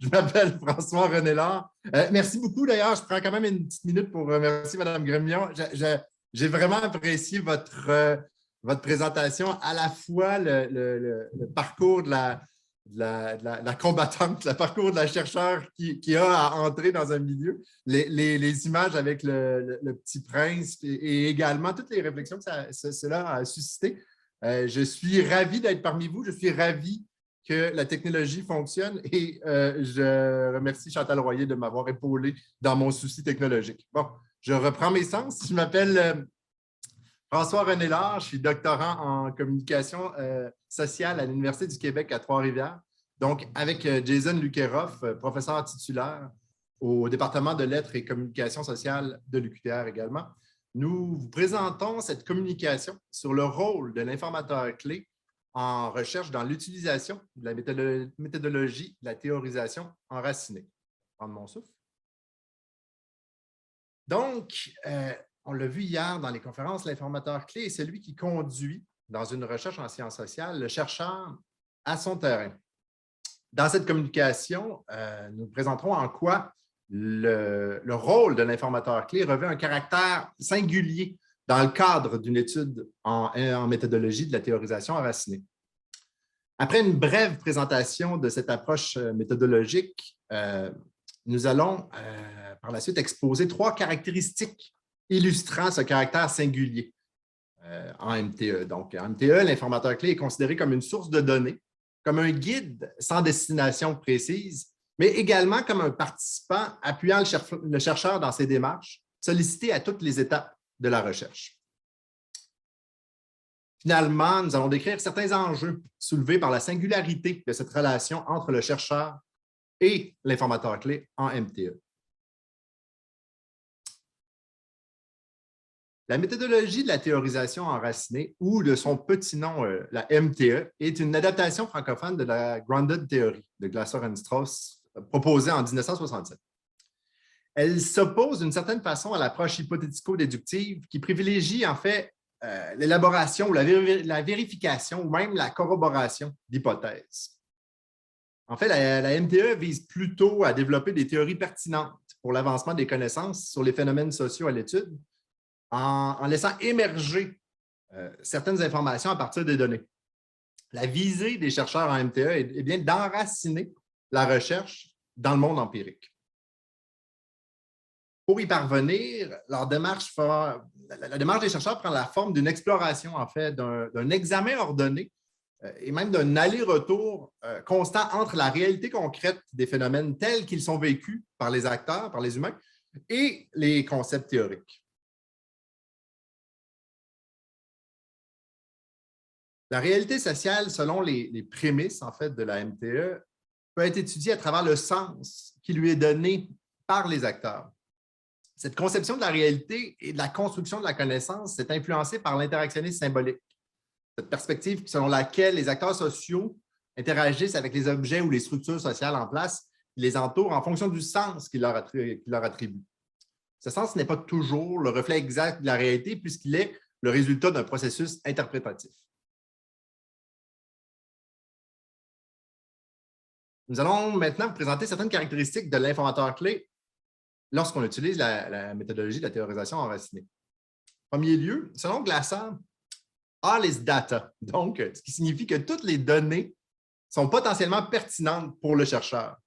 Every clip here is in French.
Je m'appelle François-René Lard. Merci beaucoup d'ailleurs. Je prends quand même une petite minute pour remercier Mme Gremillon. J'ai vraiment apprécié votre présentation, à la fois le parcours de la combattante, le parcours de la chercheure qui a à entrer dans un milieu, les images avec le petit prince et également toutes les réflexions que cela a suscité. Je suis ravi d'être parmi vous. Je suis ravi que la technologie fonctionne et je remercie Chantal Royer de m'avoir épaulé dans mon souci technologique. Bon, je reprends mes sens. Je m'appelle François-René Lard, je suis doctorant en communication sociale à l'Université du Québec à Trois-Rivières. Donc, avec Jason Lukeroff, professeur titulaire au département de lettres et communication sociale de l'UQTR également, nous vous présentons cette communication sur le rôle de l'informateur clé en recherche dans l'utilisation de la méthodologie de la théorisation enracinée. Prendre mon souffle. Donc, on l'a vu hier dans les conférences, l'informateur clé est celui qui conduit dans une recherche en sciences sociales le chercheur à son terrain. Dans cette communication, nous présenterons en quoi le rôle de l'informateur clé revêt un caractère singulier dans le cadre d'une étude en méthodologie de la théorisation enracinée. Après une brève présentation de cette approche méthodologique, nous allons par la suite exposer 3 caractéristiques illustrant ce caractère singulier en MTE. Donc, en MTE, l'informateur clé est considéré comme une source de données, comme un guide sans destination précise, mais également comme un participant appuyant le chercheur dans ses démarches, sollicité à toutes les étapes de la recherche. Finalement, nous allons décrire certains enjeux soulevés par la singularité de cette relation entre le chercheur et l'informateur clé en MTE. La méthodologie de la théorisation enracinée, ou de son petit nom, la MTE, est une adaptation francophone de la Grounded Theory de Glasser et Strauss, proposée en 1967. Elle s'oppose d'une certaine façon à l'approche hypothético-déductive qui privilégie en fait l'élaboration ou la vérification ou même la corroboration d'hypothèses. En fait, la MTE vise plutôt à développer des théories pertinentes pour l'avancement des connaissances sur les phénomènes sociaux à l'étude en laissant émerger certaines informations à partir des données. La visée des chercheurs en MTE est bien d'enraciner la recherche dans le monde empirique. Pour y parvenir, la démarche des chercheurs prend la forme d'une exploration, en fait, d'un examen ordonné et même d'un aller-retour constant entre la réalité concrète des phénomènes tels qu'ils sont vécus par les acteurs, par les humains, et les concepts théoriques. La réalité sociale, selon les prémices en fait, de la MTE, peut être étudiée à travers le sens qui lui est donné par les acteurs. Cette conception de la réalité et de la construction de la connaissance s'est influencée par l'interactionnisme symbolique. Cette perspective selon laquelle les acteurs sociaux interagissent avec les objets ou les structures sociales en place qui les entourent en fonction du sens qu'ils leur attribuent. Ce sens n'est pas toujours le reflet exact de la réalité puisqu'il est le résultat d'un processus interprétatif. Nous allons maintenant vous présenter certaines caractéristiques de l'informateur clé lorsqu'on utilise la méthodologie de la théorisation enracinée. En premier lieu, selon Glasser, all is data, donc ce qui signifie que toutes les données sont potentiellement pertinentes pour le chercheur.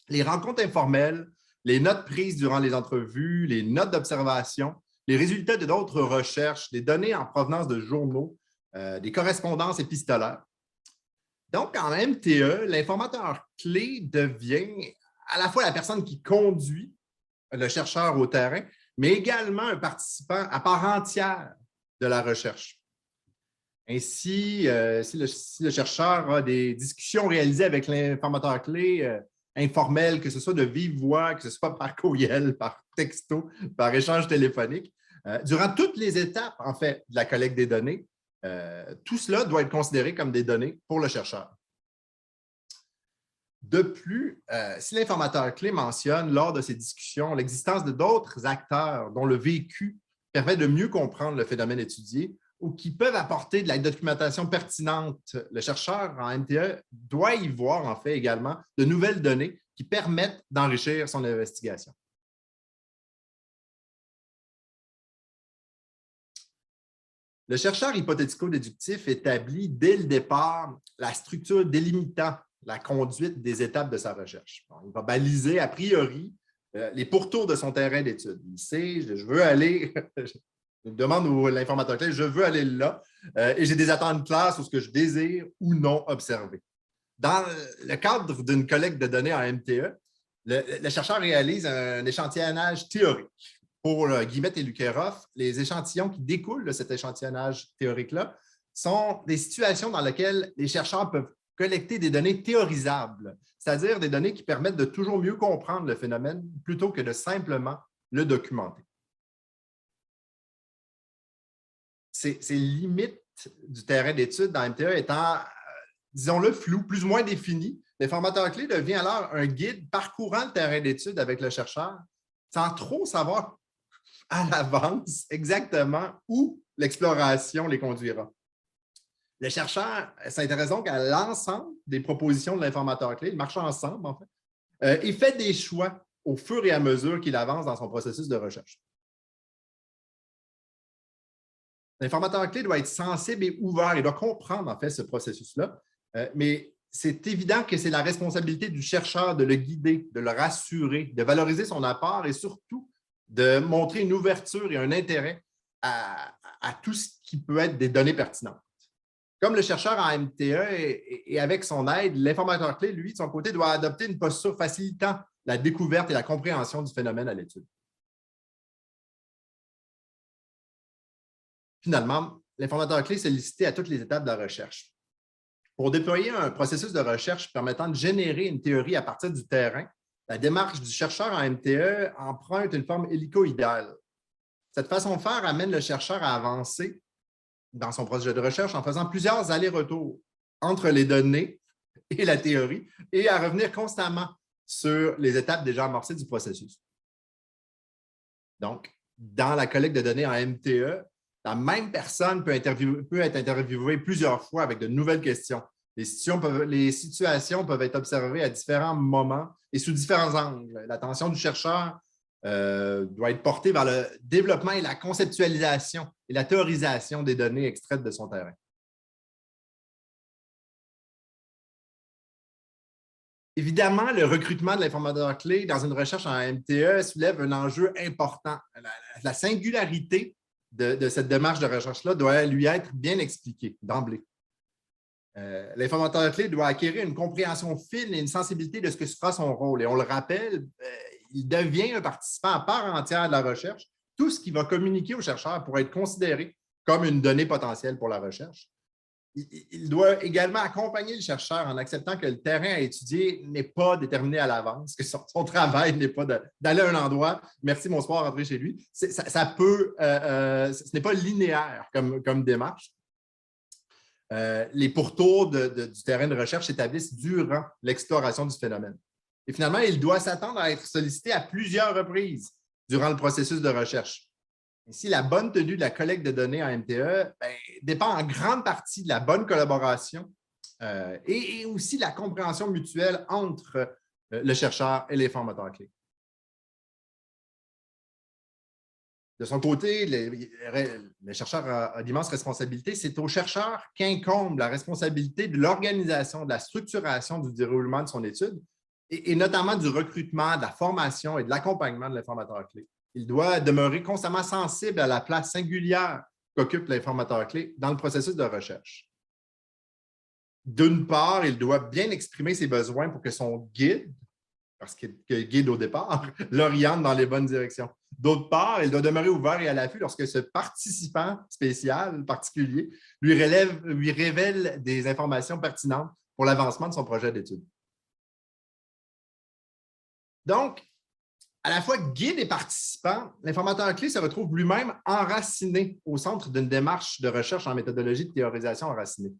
Les rencontres informelles, les notes prises durant les entrevues, les notes d'observation, les résultats de d'autres recherches, des données en provenance de journaux, des correspondances épistolaires. Donc, en MTE, l'informateur clé devient à la fois la personne qui conduit le chercheur au terrain, mais également un participant à part entière de la recherche. Ainsi, si le chercheur a des discussions réalisées avec l'informateur clé informelles, que ce soit de vive voix, que ce soit par courriel, par texto, par échange téléphonique, durant toutes les étapes en fait, de la collecte des données, tout cela doit être considéré comme des données pour le chercheur. De plus, si l'informateur clé mentionne lors de ces discussions l'existence de d'autres acteurs dont le vécu permet de mieux comprendre le phénomène étudié ou qui peuvent apporter de la documentation pertinente, le chercheur en MTE doit y voir en fait également de nouvelles données qui permettent d'enrichir son investigation. Le chercheur hypothético-déductif établit dès le départ la structure délimitant la conduite des étapes de sa recherche. Bon, il va baliser a priori les pourtours de son terrain d'étude. Il sait, je veux aller, je demande à l'informateur clé, je veux aller là et j'ai des attentes claires sur ce que je désire ou non observer. Dans le cadre d'une collecte de données en MTE, le chercheur réalise un échantillonnage théorique. Pour Guillemette et Lukeroff, les échantillons qui découlent de cet échantillonnage théorique-là sont des situations dans lesquelles les chercheurs peuvent collecter des données théorisables, c'est-à-dire des données qui permettent de toujours mieux comprendre le phénomène plutôt que de simplement le documenter. Ces limites du terrain d'étude dans MTE étant, disons-le, floues, plus ou moins définies, l'informateur clé devient alors un guide parcourant le terrain d'étude avec le chercheur sans trop savoir à l'avance exactement où l'exploration les conduira. Le chercheur s'intéresse donc à l'ensemble des propositions de l'informateur clé, ils marchent ensemble en fait, et fait des choix au fur et à mesure qu'il avance dans son processus de recherche. L'informateur clé doit être sensible et ouvert, il doit comprendre en fait ce processus-là, mais c'est évident que c'est la responsabilité du chercheur de le guider, de le rassurer, de valoriser son apport et surtout de montrer une ouverture et un intérêt à tout ce qui peut être des données pertinentes. Comme le chercheur en MTE et avec son aide, l'informateur clé, lui, de son côté, doit adopter une posture facilitant la découverte et la compréhension du phénomène à l'étude. Finalement, l'informateur clé est sollicité à toutes les étapes de la recherche. Pour déployer un processus de recherche permettant de générer une théorie à partir du terrain, la démarche du chercheur en MTE emprunte une forme hélicoïdale. Cette façon de faire amène le chercheur à avancer dans son projet de recherche en faisant plusieurs allers-retours entre les données et la théorie et à revenir constamment sur les étapes déjà amorcées du processus. Donc, dans la collecte de données en MTE, la même personne peut être interviewée plusieurs fois avec de nouvelles questions. Les situations peuvent être observées à différents moments et sous différents angles. L'attention du chercheur doit être portée vers le développement et la conceptualisation et la théorisation des données extraites de son terrain. Évidemment, le recrutement de l'informateur clé dans une recherche en MTE soulève un enjeu important. La singularité de cette démarche de recherche-là doit lui être bien expliquée d'emblée. L'informateur clé doit acquérir une compréhension fine et une sensibilité de ce que sera son rôle. Et on le rappelle, il devient un participant à part entière de la recherche. Tout ce qui va communiquer au chercheur pourra être considéré comme une donnée potentielle pour la recherche. Il doit également accompagner le chercheur en acceptant que le terrain à étudier n'est pas déterminé à l'avance, que son travail n'est pas d'aller à un endroit, merci, bonsoir, rentrer chez lui. Ce n'est pas linéaire comme démarche. Les pourtours du terrain de recherche s'établissent durant l'exploration du phénomène. Et finalement, il doit s'attendre à être sollicité à plusieurs reprises durant le processus de recherche. Ainsi, la bonne tenue de la collecte de données en MTE dépend en grande partie de la bonne collaboration et aussi de la compréhension mutuelle entre le chercheur et l'informateur clé. De son côté, le chercheur a d'immenses responsabilités. C'est au chercheur qu'incombe la responsabilité de l'organisation, de la structuration du déroulement de son étude et notamment du recrutement, de la formation et de l'accompagnement de l'informateur clé. Il doit demeurer constamment sensible à la place singulière qu'occupe l'informateur clé dans le processus de recherche. D'une part, il doit bien exprimer ses besoins pour que son guide, parce qu'il guide au départ, l'oriente dans les bonnes directions. D'autre part, il doit demeurer ouvert et à l'affût lorsque ce participant spécial, particulier, lui révèle des informations pertinentes pour l'avancement de son projet d'étude. Donc, à la fois guide et participant, l'informateur clé se retrouve lui-même enraciné au centre d'une démarche de recherche en méthodologie de théorisation enracinée.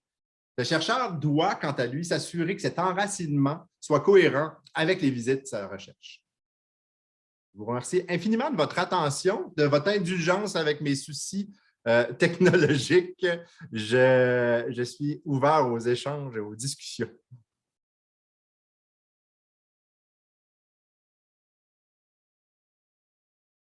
Le chercheur doit, quant à lui, s'assurer que cet enracinement soit cohérent avec les visites de sa recherche. Je vous remercie infiniment de votre attention, de votre indulgence avec mes soucis technologiques. Je suis ouvert aux échanges et aux discussions.